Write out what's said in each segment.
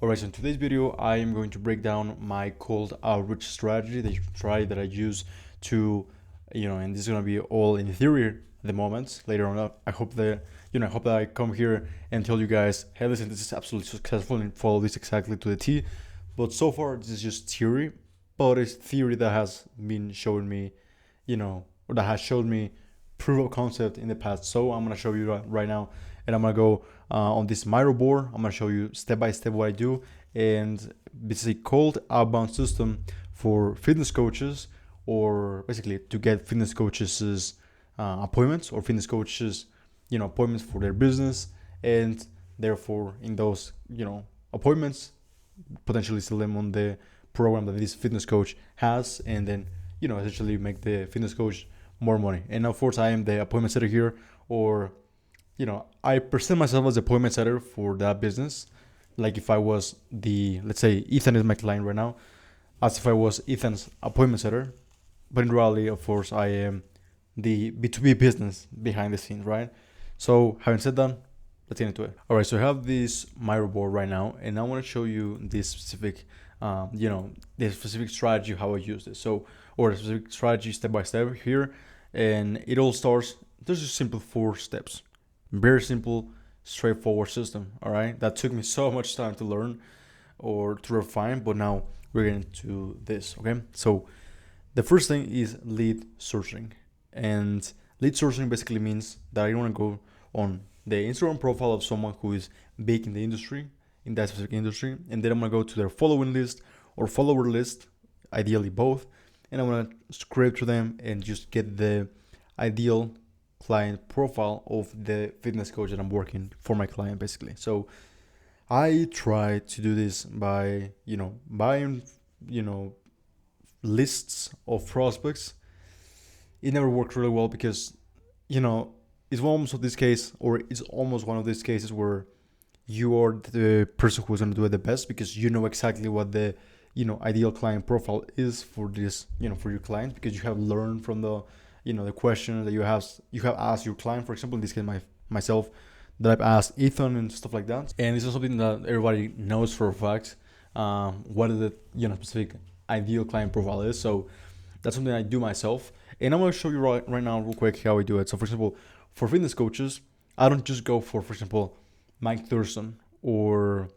Alright, so in today's video, I am going to break down my cold outreach strategy that I use to, and this is gonna be all in theory at the moment. Later on, I hope that, I hope that I come here and tell you guys, hey, listen, this is absolutely successful and follow this exactly to the T. But so far, this is just theory, but it's theory that has been showing me, or that has showed me proof of concept in the past. So I'm gonna show you right now, and I'm gonna go on this Miro board. I'm gonna show you step by step what I do, and this is a cold outbound system for fitness coaches, or basically to get fitness coaches' appointments, or fitness coaches, appointments for their business, and therefore in those appointments, potentially sell them on the program that this fitness coach has, and then essentially make the fitness coach more money. And of course, I am the appointment setter here, or I present myself as appointment setter for that business. Like if I was let's say Ethan is my client right now, as if I was Ethan's appointment setter. But in reality, of course, I am the B2B business behind the scenes, right? So having said that, let's get into it. All right, so I have this Miro board right now, and I want to show you this specific, this specific strategy, how I use this. So, or a specific strategy step by step here. And it all starts, there's just simple 4 steps. Very simple, straightforward system. All right, that took me so much time to learn or to refine, but now we're getting to this. Okay, so the first thing is lead sourcing, and lead sourcing basically means that I want to go on the Instagram profile of someone who is big in the industry, in that specific industry, and then I'm gonna go to their following list or follower list, ideally both, and I'm gonna scrape through them and just get the ideal client profile of the fitness coach that I'm working for my client, basically. So I try to do this by buying lists of prospects. It never worked really well because it's almost of this case, or it's almost one of these cases where you are the person who's going to do it the best, because you know exactly what the ideal client profile is for this, for your client, because you have learned from the the question that you have asked your client. For example, in this case, myself, that I've asked Ethan and stuff like that. And it's not something that everybody knows for a fact, what the specific ideal client profile is. So that's something I do myself, and I'm going to show you right now real quick how I do it. So for example, for fitness coaches, I don't just go for example, Mike Thurston or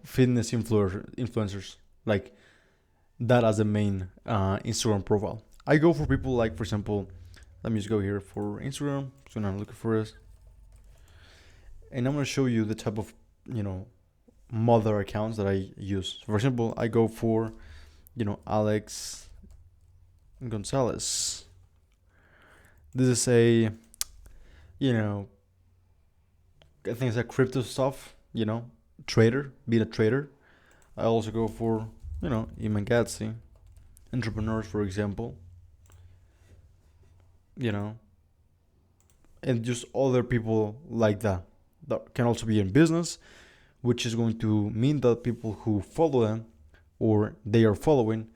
fitness influencers like that as the main Instagram profile. I go for people like, for example, let me just go here for Instagram. So now I'm looking for this, and I'm going to show you the type of mother accounts that I use. So for example, I go for Alex Gonzalez. This is a I think it's a crypto stuff, trader, being a trader. I also go for Iman Gatsi, entrepreneurs, for example, and just other people like that can also be in business, which is going to mean that people who follow them or they are following,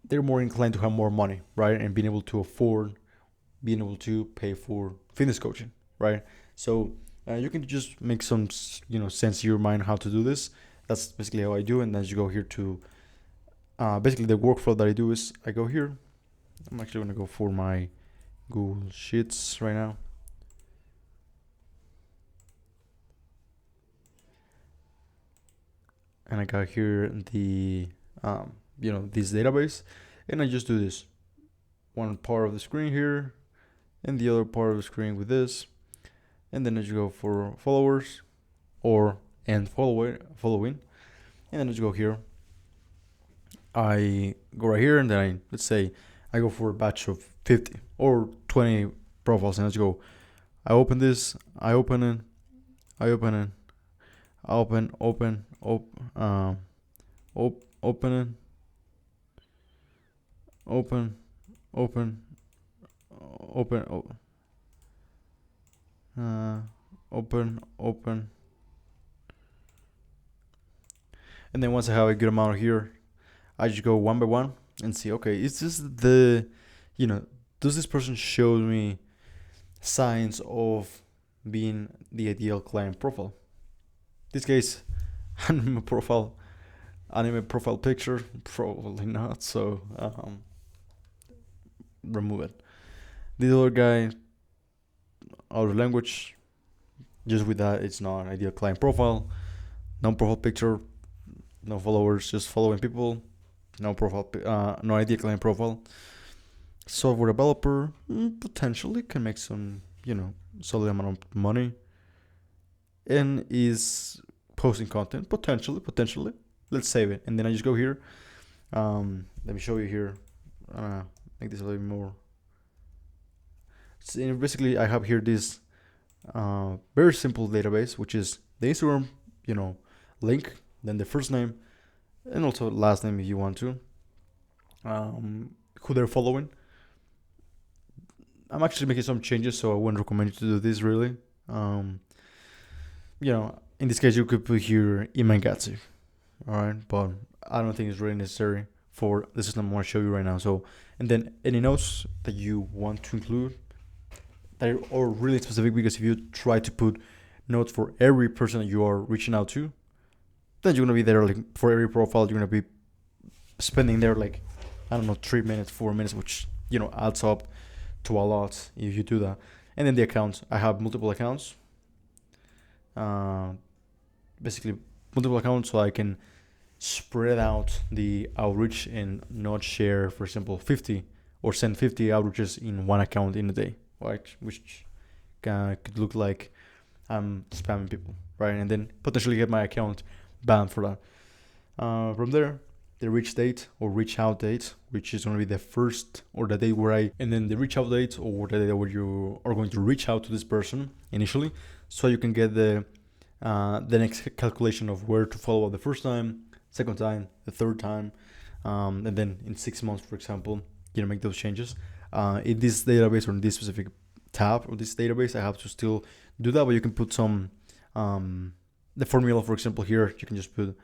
they're more inclined to have more money, right? And being able to afford, being able to pay for fitness coaching, right? So you can just make some, sense in your mind how to do this. That's basically how I do. And then you go here to, basically the workflow that I do is I go here. I'm actually going to go for my Google Sheets right now. And I got here the, this database, and I just do this one part of the screen here and the other part of the screen with this. And then as you go for followers and following, and then as you go here, I go right here, and then let's say I go for a batch of 50 or 20 profiles, and as you go, I open this, I open it, open it, open and then once I have a good amount here, I just go one by one and see, okay, is this does this person show me signs of being the ideal client profile? In this case, anime profile anime profile picture, probably not. So remove it. The other guy, other language. Just with that, it's not ideal client profile. No profile picture, no followers, just following people. No profile, no ideal client profile. Software developer, potentially can make some, solid amount of money. And is posting content, potentially. Let's save it, and then I just go here. Let me show you here. Make this a little bit more. So basically, I have here this very simple database, which is the Instagram, link, then the first name, and also last name if you want to. Who they're following. I'm actually making some changes, so I wouldn't recommend you to do this really. In this case, you could put here Imangatsu, all right, but I don't think it's really necessary for the system I want to show you right now. So, and then any notes that you want to include that are really specific, because if you try to put notes for every person that you are reaching out to, then you're gonna be there like for every profile. You're gonna be spending there like, I don't know, 3 minutes, 4 minutes, which adds up to a lot if you do that. And then the accounts, I have multiple accounts. Basically multiple accounts, so I can spread out the outreach and not share, for example, 50 or send 50 outreaches in one account in a day, right? Which could look like I'm spamming people, right? And then potentially get my account banned for that. From there, the reach date or reach out date, which is going to be the first or the day where and then the reach out date or the day where you are going to reach out to this person initially, so you can get the next calculation of where to follow up the first time, second time, the third time, and then in 6 months, for example, make those changes. In this database or in this specific tab of this database, I have to still do that, but you can put some the formula, for example, here you can just put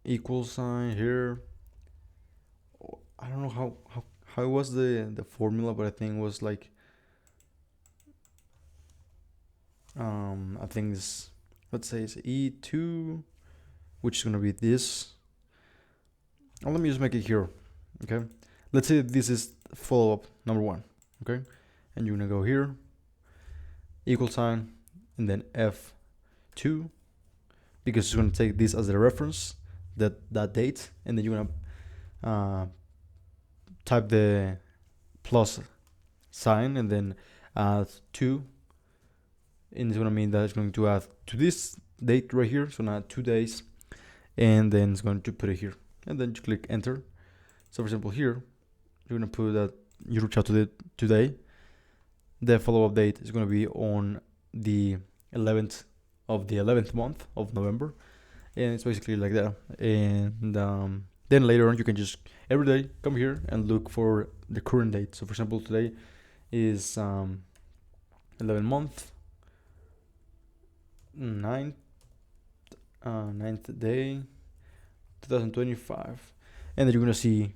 equal sign here. I don't know how was the formula, but I think it was like I think it's, let's say it's E2, which is gonna be this. Let me just make it here. Okay, let's say this is follow-up number 1. Okay, and you're gonna go here, equal sign, and then F2, because it's gonna take this as a reference, that date, and then you're gonna type the plus sign and then add 2, and it's gonna mean that it's going to add to this date right here, so now 2 days, and then it's going to put it here, and then you click enter. So for example, here you're gonna put that you reach out to the today. The follow-up date is gonna be on the 11th of the 11th month of November, and it's basically like that. And then later on, you can just every day come here and look for the current date. So for example, today is 11th month, 9th day, 2025, and then you're gonna see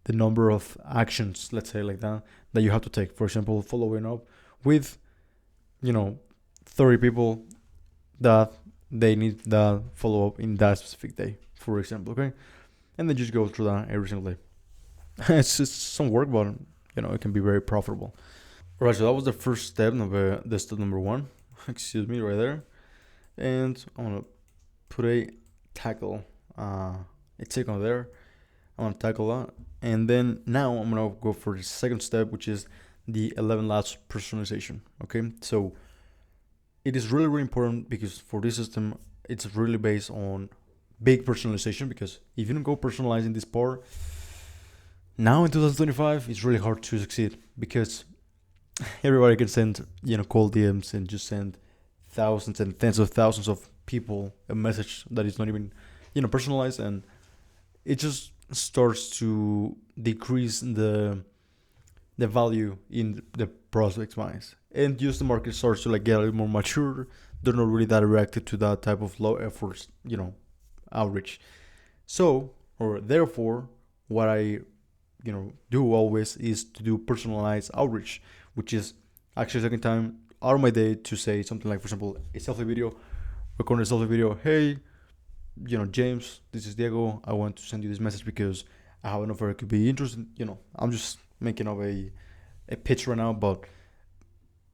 the number of actions, let's say like that you have to take. For example, following up with 30 people that they need that follow up in that specific day, for example. Okay, and then just go through that every single day. It's just some work, but it can be very profitable. All right, so that was the first step, the step number 1. Excuse me, right there. And I'm gonna put a tackle, a tick on there. I'm gonna tackle that, and then now I'm gonna go for the second step, which is the 11 laps personalization. Okay, so it is really important, because for this system it's really based on big personalization, because if you don't go personalizing this part now in 2025, it's really hard to succeed, because everybody can send cold DMs and just send thousands and tens of thousands of people a message that is not even personalized, and it just starts to decrease the value in the prospects' minds, and just the market starts to get a little more mature. They're not really that reactive to that type of low efforts outreach. So, or therefore, what I do always is to do personalized outreach, which is actually taking time out of my day to say something like, for example, a selfie video, recording a selfie video. Hey, James, this is Diego. I want to send you this message because I have an offer that could be interesting. I'm just making up a pitch right now, but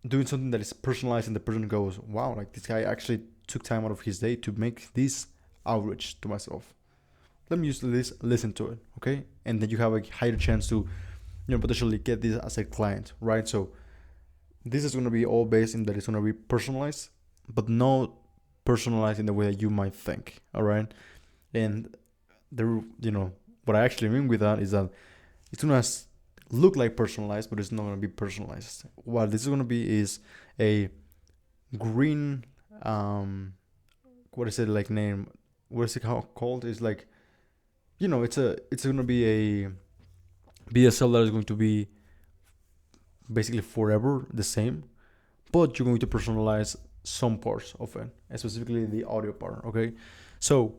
doing something that is personalized, and the person goes, wow, like this guy actually took time out of his day to make this outreach to myself. Let me use this, listen to it, okay? And then you have a higher chance to, potentially get this as a client, right? So this is going to be all based in that it's going to be personalized, but not personalized in the way that you might think, all right? And what I actually mean with that is that it's going to look like personalized, but it's not going to be personalized. What this is going to be is a green, what is it like name? What is it called? It's like, it's going to be a BSL that is going to be basically forever the same, but you're going to personalize some parts of it, specifically the audio part, okay? So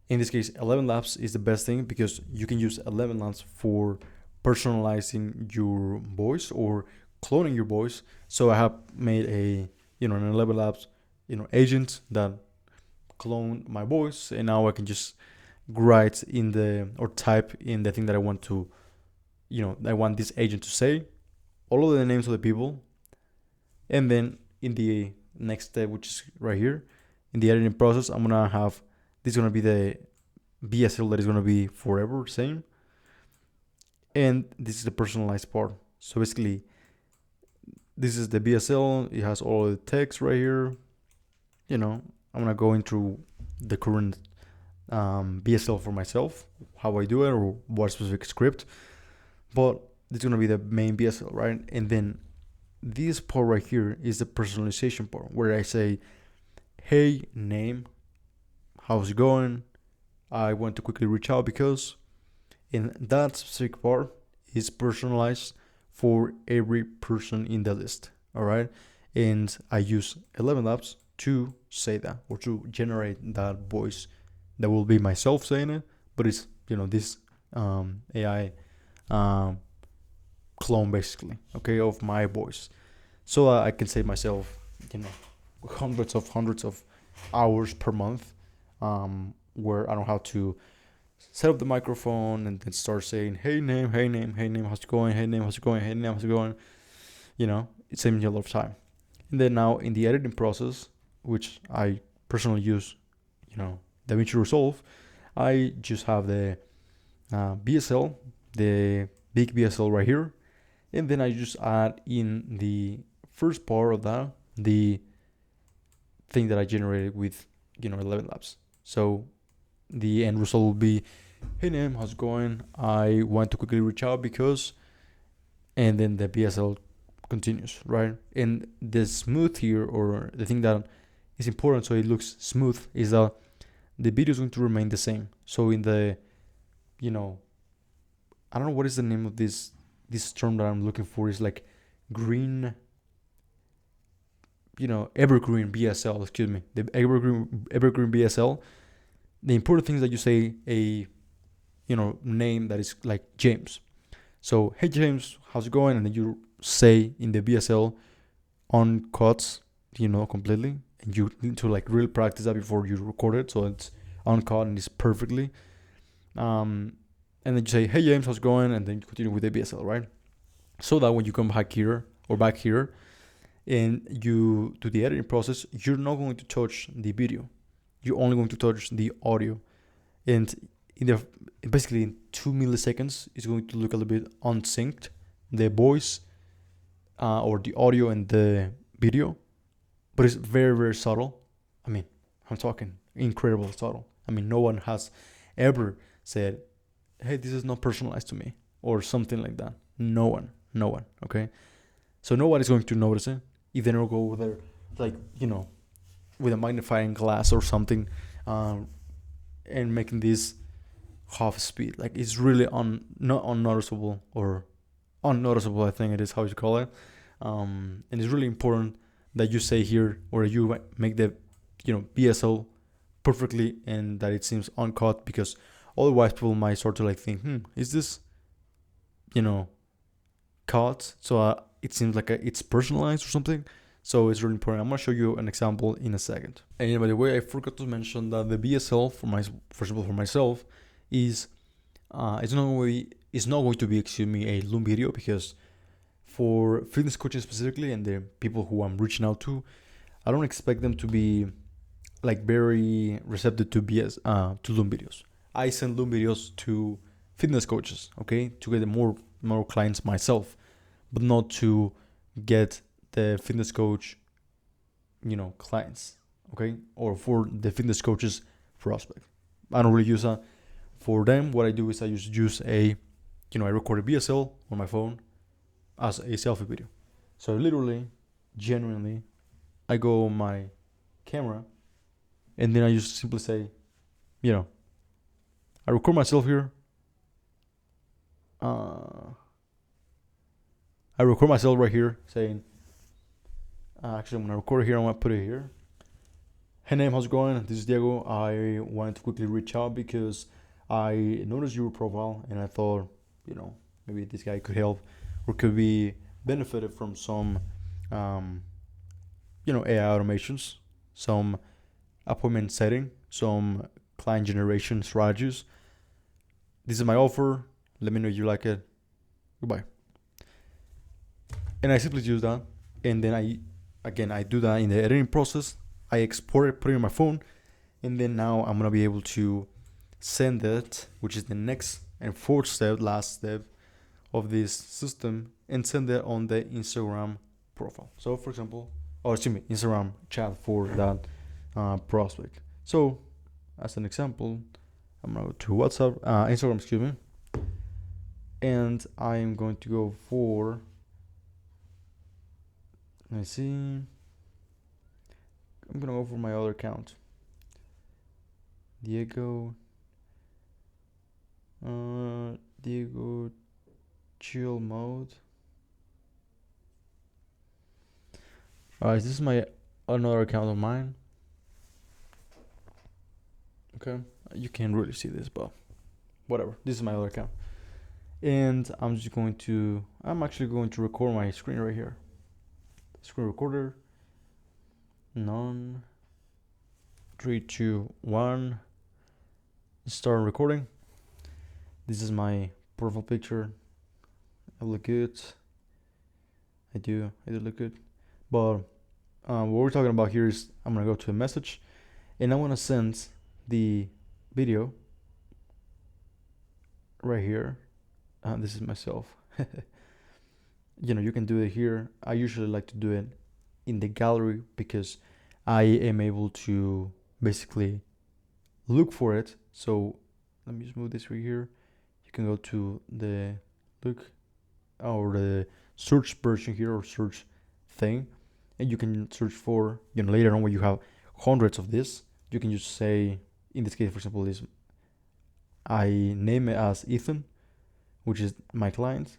in this case, 11 Labs is the best thing because you can use 11 Labs for personalizing your voice or cloning your voice. So I have made an 11 Labs, agent that clone my voice, and now I can just write or type in the thing that I want to, I want this agent to say, all of the names of the people, and then in the next step, which is right here, in the editing process, I'm gonna have this is gonna be the BSL that is gonna be forever same, and this is the personalized part. So basically, this is the BSL. It has all the text right here. I'm gonna go into the current BSL for myself, how I do it, or what specific script. But this is gonna be the main BSL, right? And then this part right here is the personalization part, where I say, hey, name, how's it going? I want to quickly reach out because, and that specific part is personalized for every person in the list, all right? And I use 11 Labs to say that, or to generate that voice that will be myself saying it, but it's, this AI clone basically, okay, of my voice. So I can save myself, hundreds of hours per month, where I don't have to set up the microphone and then start saying, hey name, how's it going? Hey name, how's it going? Hey name, how's it going? It saves me a lot of time. And then now in the editing process, which I personally use, DaVinci Resolve, I just have the BSL, the big BSL right here, and then I just add in the first part of that the thing that I generated with 11 Labs. So the end result will be, hey name, how's it going? I want to quickly reach out because, and then the BSL continues, right? And the smooth here, or the thing that is important so it looks smooth, is that the video is going to remain the same. So in the, I don't know what is the name of this term that I'm looking for, is like green, evergreen BSL, excuse me, the evergreen BSL. The important thing is that you say a, name that is like James. So, hey James, how's it going? And then you say in the BSL uncut, completely. And you need to like really practice that before you record it, so it's uncut and it's perfectly. And then you say, hey James, how's it going? And then you continue with the BSL, right? So that when you come back here and you do the editing process, you're not going to touch the video. You're only going to touch the audio. And basically in 2 milliseconds, it's going to look a little bit unsynced, the voice or the audio and the video. But it's very, very subtle. I mean, I'm talking incredible subtle. I mean, no one has ever said, hey, this is not personalized to me, or something like that. No one, okay? So no one is going to notice it if they don't go with their, like, with a magnifying glass or something, and making this half speed. Like, it's really not unnoticeable, or unnoticeable, I think it is how you call it. And it's really important that you say here, or you make the, BSL perfectly, and that it seems uncut, because otherwise people might start to like think, is this, cut? So it seems like it's personalized or something. So it's really important. I'm gonna show you an example in a second. And by the way, I forgot to mention that the BSL for example, for myself, is it's not going to be, excuse me, a loom video, because for fitness coaches specifically and the people who I'm reaching out to, I don't expect them to be like very receptive to to loom videos. I send loom videos to fitness coaches, okay, to get more clients myself, but not to get the fitness coach, clients, okay, or for the fitness coach's prospect. I don't really use that for them. What I do is I just use I record a BSL on my phone as a selfie video. So literally, genuinely, I go on my camera and then I just simply say, I record myself here. I record myself right here saying, actually, I'm gonna record it here. I'm gonna put it here. Hey, name, how's it going? This is Diego. I wanted to quickly reach out because I noticed your profile and I thought, maybe this guy could help or could be benefited from some, AI automations, some appointment setting, some client generation strategies. This is my offer. Let me know if you like it. Goodbye. And I simply use that. And then I do that in the editing process. I export it, put it on my phone. And then now I'm going to be able to send it, which is the next and last step of this system, and send it on the Instagram profile. So for example, Instagram chat for that prospect. So as an example, I'm going to go to Instagram, excuse me. And I'm going to go for, let me see. I'm going to go for my other account. Diego chill mode. Alright, this is another account of mine. Okay, you can't really see this, but whatever. This is my other account. And I'm actually going to record my screen right here. Screen recorder. None. 3, 2, 1. Start recording. This is my profile picture. I look good. I do look good. But what we're talking about here is I'm gonna go to a message, and I want to send the video right here. This is myself. You can do it here. I usually like to do it in the gallery because I am able to basically look for it. So let me just move this right here. You can go to the look or the search version here, or search thing, and you can search for, later on when you have hundreds of this, you can just say, in this case, for example, I name it as Ethan, which is my client.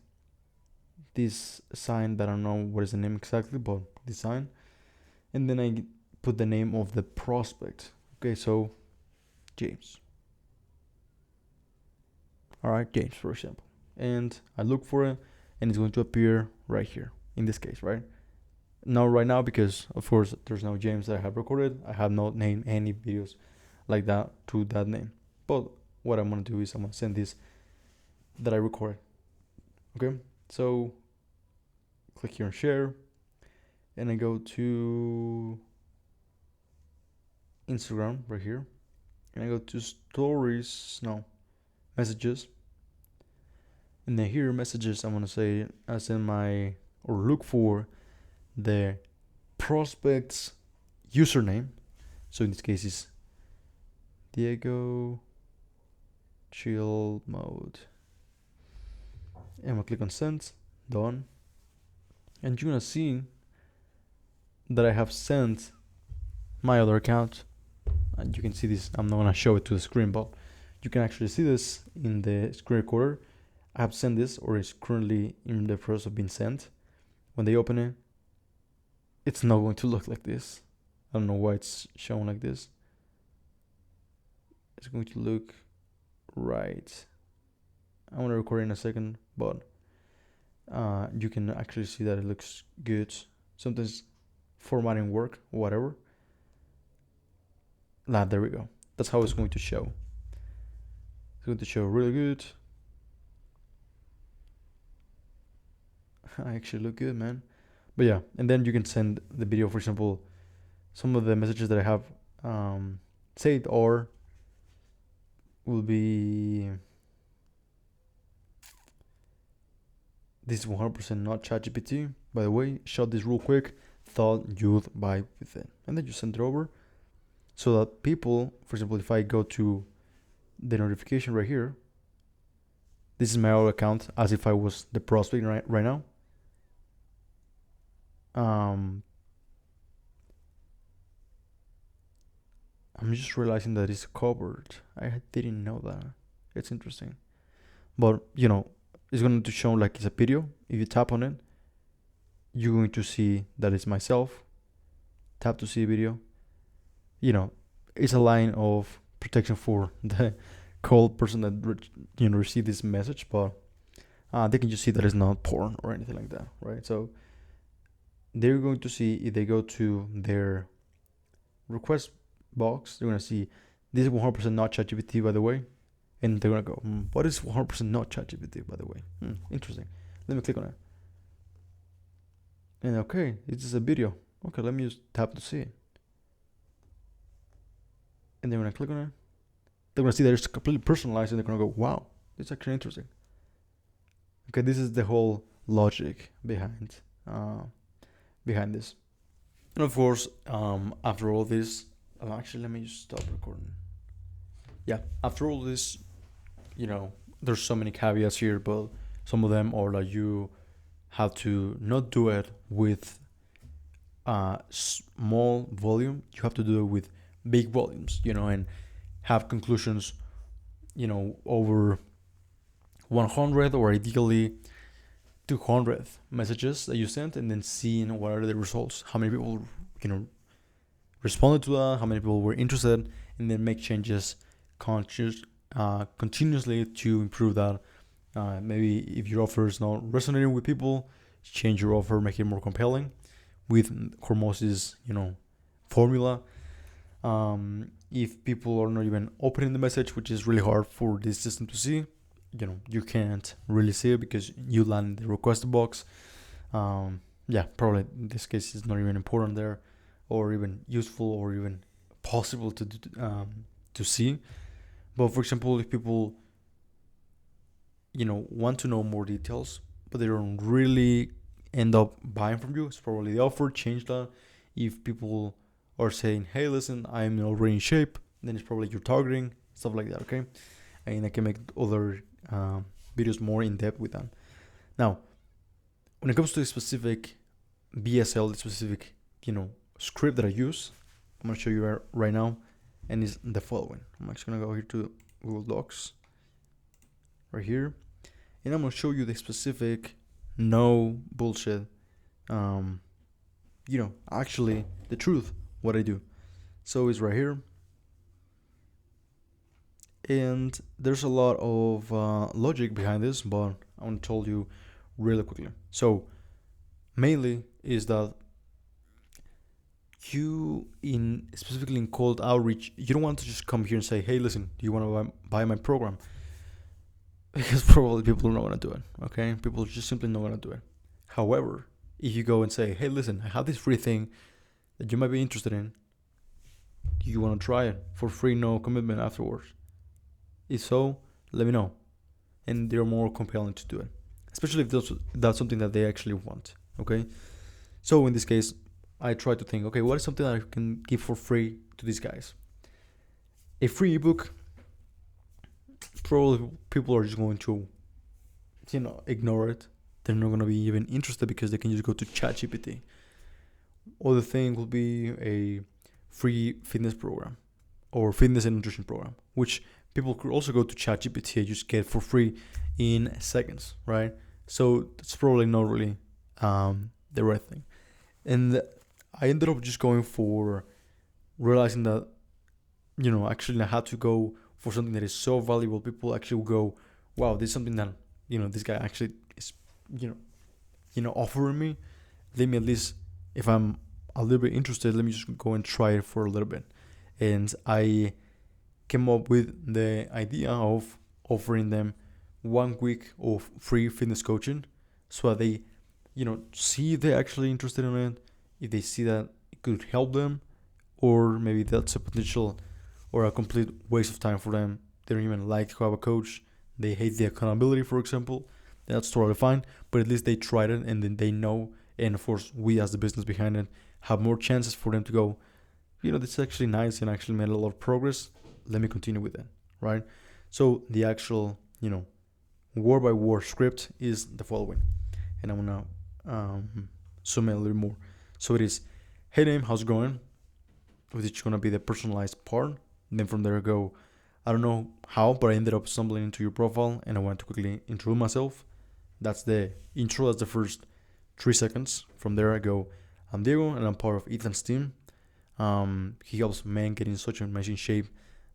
This sign that I don't know what is the name exactly, but this sign. And then I put the name of the prospect. Okay, so James. Alright, James, for example. And I look for it, and it's going to appear right here, in this case, right? Not right now, because of course there's no James that I have recorded. I have not named any videos like that to that name. But what I'm gonna do is I'm gonna send this that I recorded. Okay, so click here and share, and I go to Instagram right here, and I go to messages, and then here messages, I'm gonna say I send look for the prospect's username. So in this case is Diego chill mode, and I'm gonna click on send. Done. And you're gonna see that I have sent my other account, and you can see this. I'm not gonna show it to the screen, but you can actually see this in the screen recorder. I have sent this, or is currently in the process of being sent. When they open it, it's not going to look like this. I don't know why it's shown like this. It's going to look right. I'm gonna record in a second, but you can actually see that it looks good. Sometimes formatting work, whatever. There we go. That's how it's going to show. It's going to show really good. I actually look good, man. But yeah, and then you can send the video, for example, some of the messages that I have saved or will be, this is 100% not ChatGPT, by the way. Shot this real quick. Thought you'd vibe with it, and then you send it over, so that people, for example, if I go to the notification right here, this is my old account as if I was the prospect right now. I'm just realizing that it's covered. I didn't know that. It's interesting, but it's going to show like it's a video. If you tap on it, you're going to see that it's myself. Tap to see video. It's a line of protection for the cold person that received this message, but they can just see that it's not porn or anything like that, right? So they're going to see, if they go to their request box, they're going to see this is 100% not ChatGPT, by the way, and they're going to go, what is 100% not ChatGPT, by the way? Interesting. Let me click on it. And okay, it's just a video. Okay, let me just tap to see it. And they're going to click on it. They're going to see that it's completely personalized, and they're going to go, wow, it's actually interesting. Okay, this is the whole logic behind this. And of course, after all this, actually, let me just stop recording. Yeah, after all this, there's so many caveats here, but some of them are like you have to not do it with small volume. You have to do it with big volumes, and have conclusions, over 100 or ideally 200 messages that you sent, and then seeing what are the results, how many people, responded to that, how many people were interested, and then make changes continuously to improve that. Maybe if your offer is not resonating with people, change your offer, make it more compelling with Hormoz's, formula. If people are not even opening the message, which is really hard for this system to see, you can't really see it because you land in the request box. Probably in this case it's not even important there, or even useful, or even possible to see. But for example, if people want to know more details, but they don't really end up buying from you, it's probably the offer. Change that. If people are saying, hey, listen, I'm already in shape, then it's probably your targeting, stuff like that. Okay, and I can make other videos more in depth with that. Now, when it comes to a specific BSL, the specific script that I use, I'm gonna show you right now, and it's the following. I'm actually gonna go here to Google Docs right here, and I'm gonna show you the specific, no bullshit, actually the truth, what I do. So it's right here, and there's a lot of logic behind this, but I want to tell you really quickly. So mainly is that you, specifically in cold outreach, you don't want to just come here and say, hey, listen, do you want to buy my program? Because probably people are not going to do it. Okay, people are just simply not going to do it. However, if you go and say, hey, listen, I have this free thing that you might be interested in, do you want to try it for free, no commitment afterwards? If so, let me know. And they're more compelling to do it, especially if that's something that they actually want. Okay, so in this case, I try to think, okay, what is something that I can give for free to these guys? A free ebook, probably people are just going to, ignore it. They're not going to be even interested because they can just go to ChatGPT. Other thing will be a free fitness program or fitness and nutrition program, which people could also go to ChatGPT and just get for free in seconds, right? So that's probably not really the right thing. And I ended up just going for realizing that, actually I had to go for something that is so valuable. People actually will go, wow, this is something that, this guy actually is, offering me. Let me at least, if I'm a little bit interested, let me just go and try it for a little bit. And I came up with the idea of offering them 1 week of free fitness coaching, so that they, see if they're actually interested in it, if they see that it could help them, or maybe that's a potential or a complete waste of time for them. They don't even like to have a coach. They hate the accountability, for example. That's totally fine, but at least they tried it and then they know. And of course, we as the business behind it have more chances for them to go, this is actually nice and actually made a lot of progress. Let me continue with it, right? So the actual, word by word script is the following. And I'm going to zoom in a little more. So it is, hey, name, how's it going? Which is going to be the personalized part. And then from there, I go, I don't know how, but I ended up stumbling into your profile and I want to quickly introduce myself. That's the intro. That's the first 3 seconds. From there, I go, I'm Diego and I'm part of Ethan's team. He helps men get in such an amazing shape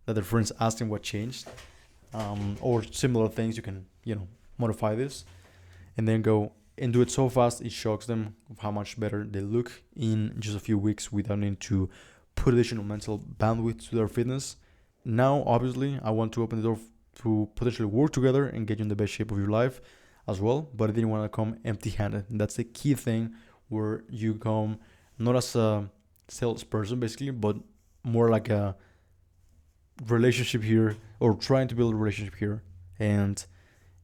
that their friends ask him what changed, or similar things. You can, modify this and then go and do it so fast it shocks them of how much better they look in just a few weeks without needing to put additional mental bandwidth to their fitness. Now, obviously, I want to open the door to potentially work together and get you in the best shape of your life as well, but I didn't want to come empty-handed. And that's the key thing, where you come not as a salesperson basically, but more like a relationship here, or trying to build a relationship here, and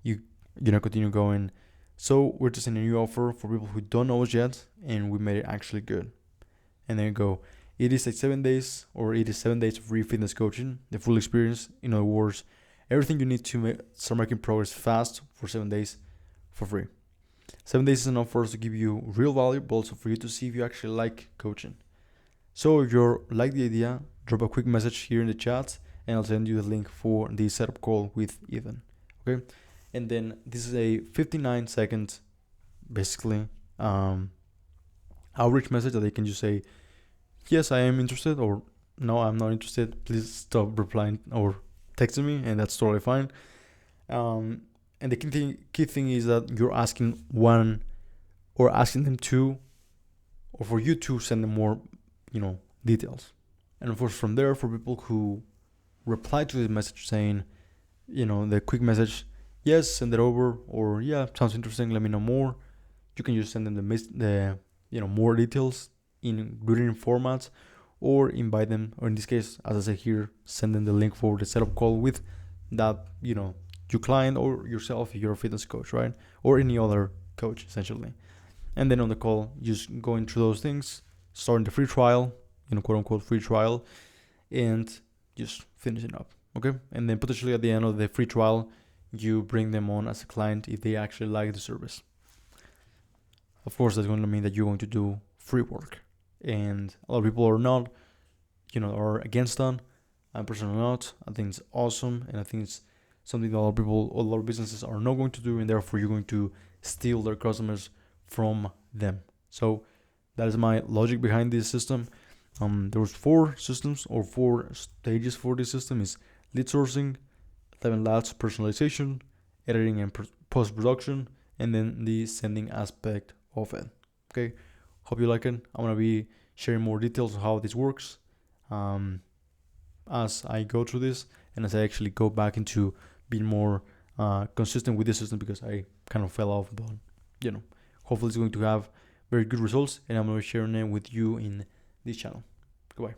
you continue going. So we're just in a new offer for people who don't know us yet, and we made it actually good. And then you go, it is 7 days, or it is 7 days of free fitness coaching, the full experience. In other words, everything you need to start making progress fast for 7 days for free. 7 days is enough for us to give you real value, but also for you to see if you actually like coaching. So if you like the idea, drop a quick message here in the chat and I'll send you the link for the setup call with Ethan. Okay? And then this is a 59-second, basically, outreach message that they can just say, yes, I am interested, or no, I'm not interested. Please stop replying or texting me, and that's totally fine. And the key thing is that you're asking one, or asking them to, or for you to send them more, details. And of course, from there, for people who reply to the message saying, the quick message, yes, send it over, or yeah, sounds interesting, let me know more. You can just send them the more details in written formats, or invite them, or in this case, as I say here, send them the link for the setup call with that, your client or yourself if you're a fitness coach, right? Or any other coach, essentially. And then on the call, just going through those things, starting the free trial, quote unquote free trial, and just finishing up, okay? And then potentially at the end of the free trial, you bring them on as a client if they actually like the service. Of course, that's going to mean that you're going to do free work. And a lot of people are not, are against that. I'm personally not. I think it's awesome. And I think it's something that a lot of businesses are not going to do. And therefore, you're going to steal their customers from them. So that is my logic behind this system. There was 4 systems, or 4 stages for this system. Is lead sourcing, 11 labs, personalization, editing and post-production, and then the sending aspect of it. Okay, hope you like it. I'm going to be sharing more details on how this works as I go through this, and as I actually go back into being more consistent with this system, because I kind of fell off. But hopefully it's going to have very good results, and I'm going to be sharing it with you in this channel. Goodbye.